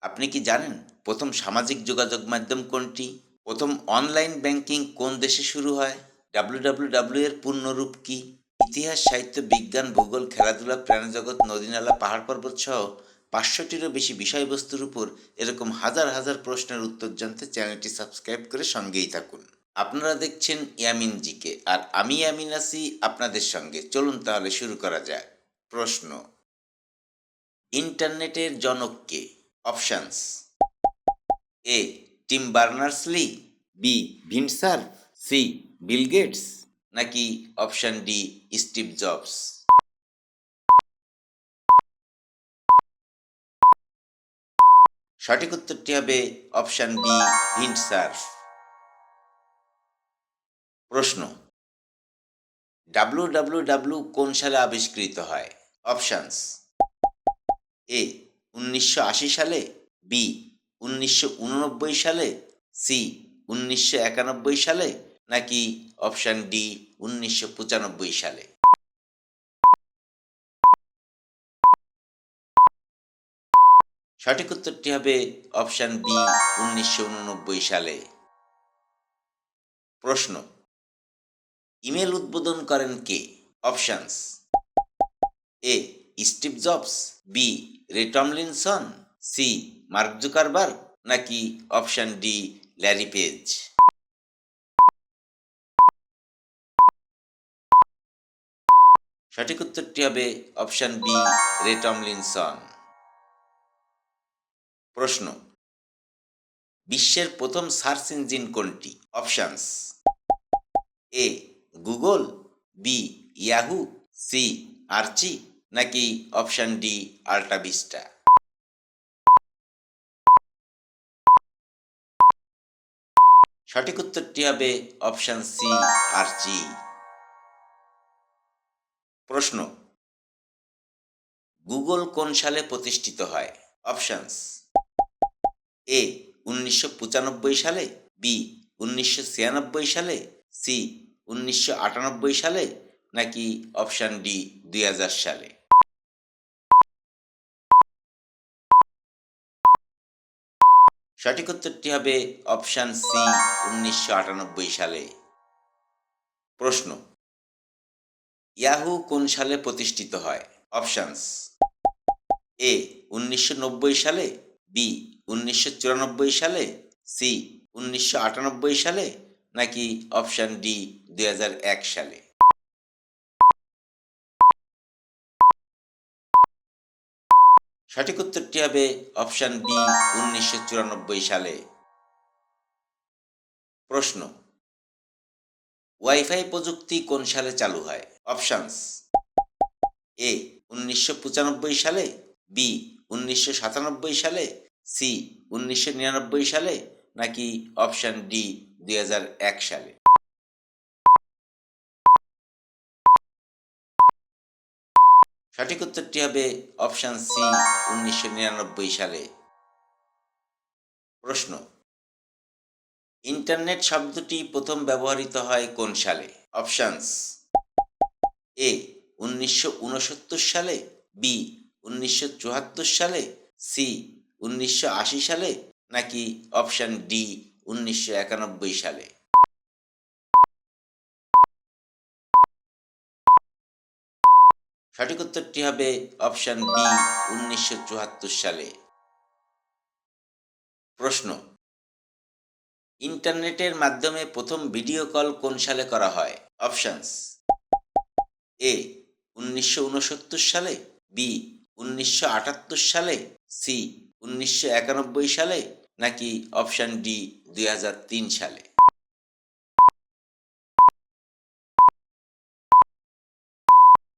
আপনি কি জানেন প্রথম সামাজিক যোগাযোগ মাধ্যম কোনটি? প্রথম অনলাইন ব্যাংকিং কোন দেশে শুরু হয়? ডাব্লিউডাব্লিউডাব্লিউ এর পূর্ণরূপ কি? ইতিহাস, সাহিত্য, বিজ্ঞান, ভূগোল, খেলাধুলা, প্রাণীজগৎ, নদীনালা, পাহাড় পর্বত সহ ৫০০টিরও বেশি বিষয়বস্তুর উপর এরকম হাজার হাজার প্রশ্নের উত্তর জানতে চ্যানেলটি সাবস্ক্রাইব করে সঙ্গেই থাকুন। আপনারা দেখছেন ইয়ামিন জিকে, আর আমি ইয়ামিন আছি আপনাদের সঙ্গে। চলুন তাহলে শুরু করা যাক। প্রশ্ন: ইন্টারনেটের জনক কে? Options: A Tim Berners Lee, B Vint Cerf, C Bill Gates, নাকি অপশান ডি স্টিভ জবস? সঠিক উত্তরটি হবে অপশান বি ভিন্ড সার্ফ। প্রশ্ন: ডাব্লিউডাব্লিউডাব্লিউ কোন সালে আবিষ্কৃত হয়? অপশানস: এ ১৯৮০ সালে, বি ১৯৮৯ সালে, সি ১৯৯১ সালে, নাকি অপশান ডি ১৯৯৫ সালে? সঠিক উত্তরটি হবে অপশান বি ১৯৮৯ সালে। প্রশ্ন: ইমেল উদ্বোধন করেন কে? Options: A Steve Jobs, B Ray Tomlinson, C Mark Zuckerberg, নাকি অপশান ডি ল্যারি পেজ? সঠিক উত্তরটি হবে অপশান বি রে টমলিনসন। প্রশ্ন: বিশ্বের প্রথম সার্চ ইঞ্জিন কোনটি? অপশানস: এ গুগল, বি ইয়াহু, সি আর্চি, নাকি অপশান ডি আল্টাভিস্টা? সঠিক উত্তরটি হবে অপশান সি আর্চি। প্রশ্ন: গুগল কোন সালে প্রতিষ্ঠিত হয়? অপশানস: এ ১৯৯৫ সালে, বি ১৯৯৬ সালে, সি ১৯৯৮ সালে, নাকি অপশান ডি ২০০০ সালে? সঠিক উত্তরটি হবে অপশান সি ১৯৯৮ সালে। প্রশ্ন: ইয়াহু কোন সালে প্রতিষ্ঠিত হয়? অপশানস: এ ১৯৯০ সালে, বি ১৯৯৪ সালে, সি ১৯৯৮ সালে, নাকি অপশান ডি ২০০১ সালে? সঠিক উত্তরটি হবে অপশান বি ১৯৯৪ সালে। প্রশ্ন: ওয়াইফাই প্রযুক্তি কোন সালে চালু হয়? অপশানস: এ ১৯৯৫ সালে, বি ১৯৯৭ সালে, সি ১৯৯৯ সালে, নাকি অপশান ডি ২০০১ সালে? সঠিক উত্তরটি হবে অপশান সি ১৯৯৯ সালে। প্রশ্ন: ইন্টারনেট শব্দটি প্রথম ব্যবহৃত হয় কোন সালে? অপশানস: এ ১৯৬৯ সালে, বি ১৯৭৪ সালে, সি ১৯৮০ সালে, নাকি অপশান ডি ১৯৯১ সালে? সঠিক উত্তরটি হবে অপশান বি ১৯৭৪ সালে। প্রশ্ন: ইন্টারনেটের মাধ্যমে প্রথম ভিডিও কল কোন সালে করা হয়? অপশানস: এ ১৯৬৯ সালে, বি ১৯৭৮ সালে, সি ১৯৯১ সালে, নাকি অপশান ডি ২০০৩ সালে?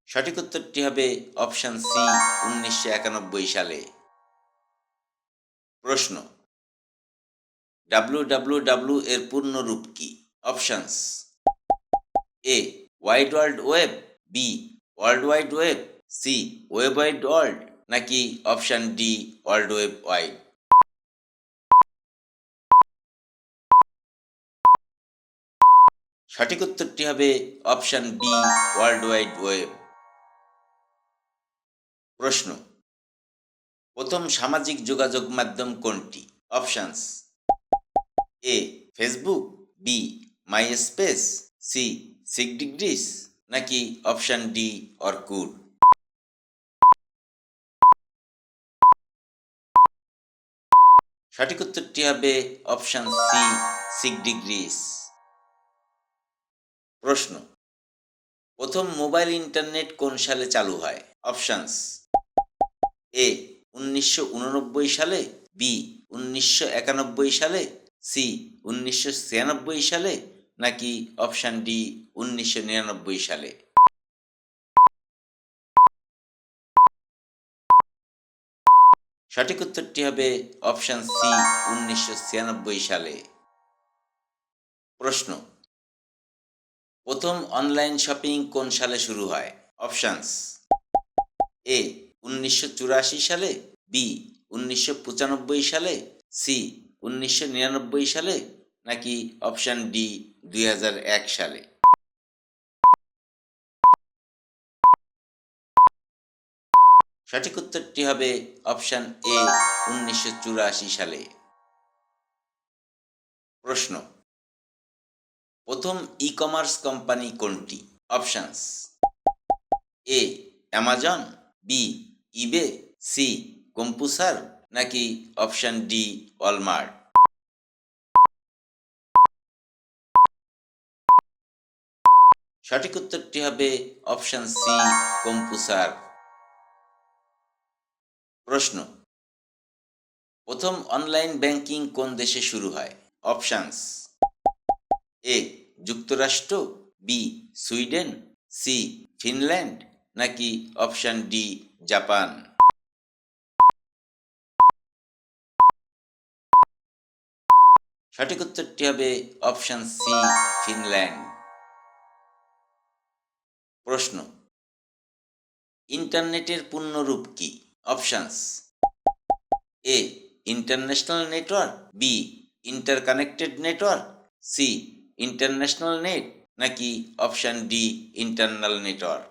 সঠিক উত্তরটি হবে অপশান সি ১৯৯১ সালে। প্রশ্ন: ডাব্লিউডাব্লিউডাব্লিউ এর পূর্ণরূপ কি? Options: A wide world web, B world wide web, C web wide world, নাকি option D world web wide? সঠিক উত্তরটি হবে option B world wide web. প্রশ্ন: প্রথম সামাজিক যোগাযোগ মাধ্যম কোনটি? Options: A Facebook, B MySpace, C 6 degrees, নাকি অপশান ডি অর্কুট? সঠিক উত্তরটি হবে অপশান সি 6 ডিগ্রিস। প্রশ্ন: প্রথম মোবাইল ইন্টারনেট কোন সালে চালু হয়? অপশানস: এ 1989 সালে, বি 1991 সালে, সি 1996 সালে, নাকি অপশান ডি 1999 সালে? সঠিক উত্তরটি হবে অপশান সি 1996 সালে। প্রশ্ন: প্রথম অনলাইন শপিং কোন সালে শুরু হয়? অপশানস: এ 1984 সালে, বি 1995 সালে, সি 1999 সালে, নাকি অপশান ডি 2001 সালে? সঠিক উত্তরটি হবে অপশান এ 1984 সালে। প্রশ্ন: প্রথম ই কমার্স কোম্পানি কোনটি? অপশানস: এ অ্যামাজন, বি ইবে, সি কম্পুসার, নাকি অপশান ডি ওয়ালমার্ট? সঠিক উত্তরটি হবে অপশান সি কম্পুসার। প্রশ্ন: প্রথম অনলাইন ব্যাংকিং কোন দেশে শুরু হয়? অপশানস: এ যুক্তরাষ্ট্র, বি সুইডেন, সি ফিনল্যান্ড, নাকি অপশান ডি জাপান? সঠিক উত্তরটি হবে অপশান সি ফিনল্যান্ড। প্রশ্ন: ইন্টারনেটের পূর্ণরূপ কি? Options: A international network, B interconnected network, C international net, নাকি অপশান ডি ইন্টারনাল নেটওয়ার্ক?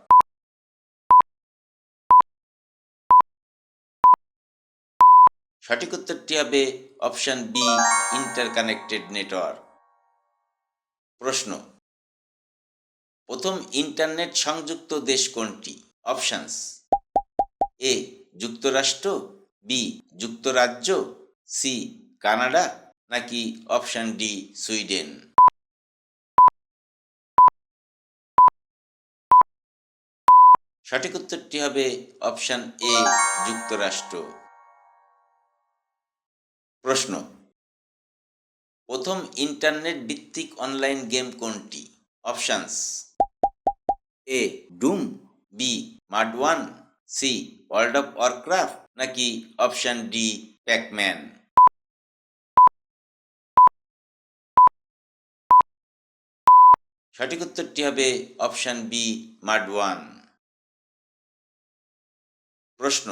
সঠিক উত্তরটি হবে অপশান বি ইন্টারকানেক্টেড নেটওয়ার্ক। প্রশ্ন: প্রথম ইন্টারনেট সংযুক্ত দেশ কোনটি? অপশানস: এ যুক্তরাষ্ট্র, বি যুক্তরাজ্য, সি কানাডা, নাকি অপশান ডি সুইডেন? সঠিক উত্তরটি হবে অপশান এ যুক্তরাষ্ট্র। প্রশ্ন: প্রথম ইন্টারনেট ভিত্তিক অনলাইন গেম কোনটি? Options: A Doom, B MUD one, C World of Warcraft, নাকি অপশান ডি প্যাকম্যান? সঠিক উত্তরটি হবে অপশান বি মাড ওয়ান। প্রশ্ন: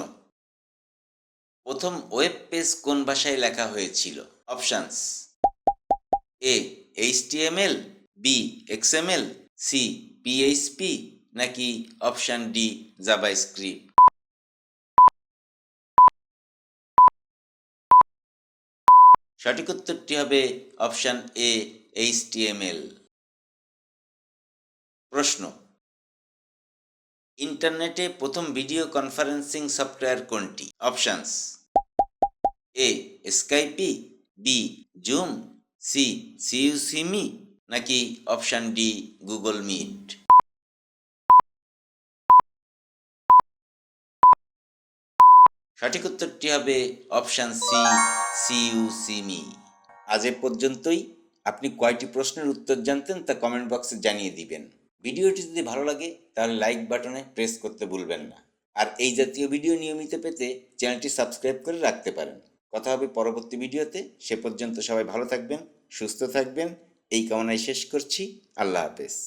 প্রথম ওয়েব পেজ কোন ভাষায় লেখা হয়েছিল? Options: A HTML, B XML, C PHP, নাকি অপশান ডি জাভাস্ক্রিপ্ট? সঠিক উত্তরটি হবে অপশান এ এইচটিএমএল। প্রশ্ন: ইন্টারনেটে প্রথম ভিডিও কনফারেন্সিং সফটওয়্যার কোনটি? Options: A Skype, B Zoom, C CU-SeeMe, নাকি অপশান ডি গুগল মিট? সঠিক উত্তরটি হবে অপশান সি সিইউসিমি। আজ এ পর্যন্তই। আপনি কয়টি প্রশ্নের উত্তর জানতেন তা কমেন্ট বক্সে জানিয়ে দিবেন। ভিডিওটি যদি ভালো লাগে তাহলে লাইক বাটনে প্রেস করতে ভুলবেন না। আর এই জাতীয় ভিডিও নিয়মিত পেতে চ্যানেলটি সাবস্ক্রাইব করে রাখতে পারেন। কথা হবে পরবর্তী ভিডিওতে। সে পর্যন্ত সবাই ভালো থাকবেন, সুস্থ থাকবেন, এই কামনায় শেষ করছি। আল্লাহ হাফেজ।